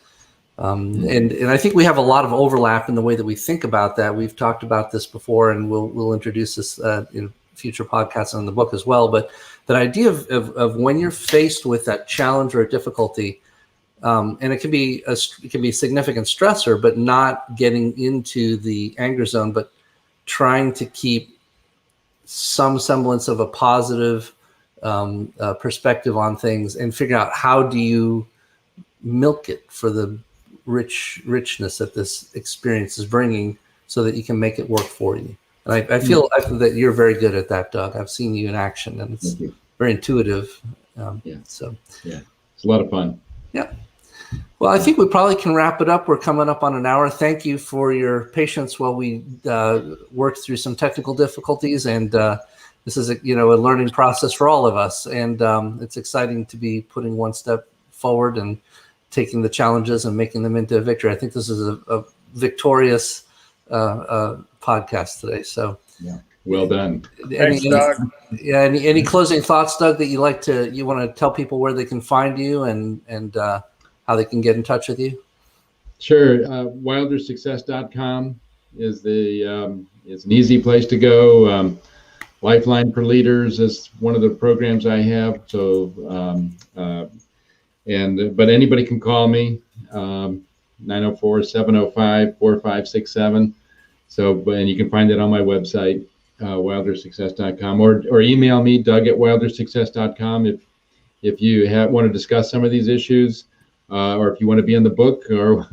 and I think we have a lot of overlap in the way that we think about that. We've talked about this before, and we'll introduce this in future podcasts on the book as well. But that idea of when you're faced with that challenge or a difficulty, and it can be a significant stressor, but not getting into the anger zone, but trying to keep some semblance of a positive perspective on things and figure out how do you milk it for the richness that this experience is bringing so that you can make it work for you. And I feel that you're very good at that, Doug. I've seen you in action, and it's very intuitive. So it's a lot of fun. Yeah. Well, I think we probably can wrap it up. We're coming up on an hour. Thank you for your patience while we worked through some technical difficulties. And this is a learning process for all of us. And it's exciting to be putting one step forward and taking the challenges and making them into a victory. I think this is a victorious podcast today. So well done. Thanks, Doug. Any closing thoughts, Doug, that you want to tell people where they can find you and how they can get in touch with you? Sure. Wildersuccess.com is it's an easy place to go. Lifeline for Leaders is one of the programs I have. So, but anybody can call me, 904-705-4567. So, and you can find it on my website, wildersuccess.com, or email me, Doug@wildersuccess.com if you want to discuss some of these issues. Or if you want to be in the book, or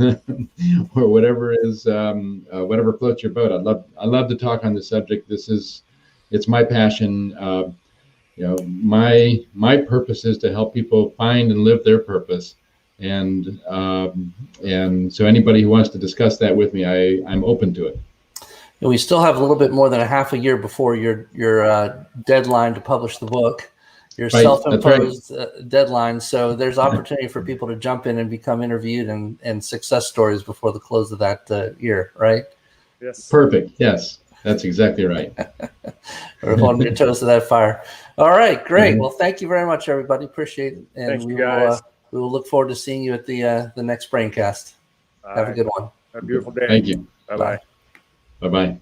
or whatever is whatever floats your boat. I love to talk on this subject. It's my passion. My purpose is to help people find and live their purpose, and so anybody who wants to discuss that with me, I'm open to it. And we still have a little bit more than a half a year before your deadline to publish the book. Your self-imposed deadline. So there's opportunity for people to jump in and become interviewed and success stories before the close of that year, right? Yes. Perfect. Yes, that's exactly right. We're holding your toes to that fire. All right, great. Well, thank you very much, everybody. Appreciate it. And thank you, guys. We will look forward to seeing you at the next Braincast. Have a good one. Have a beautiful day. Thank you. Bye-bye. Bye-bye.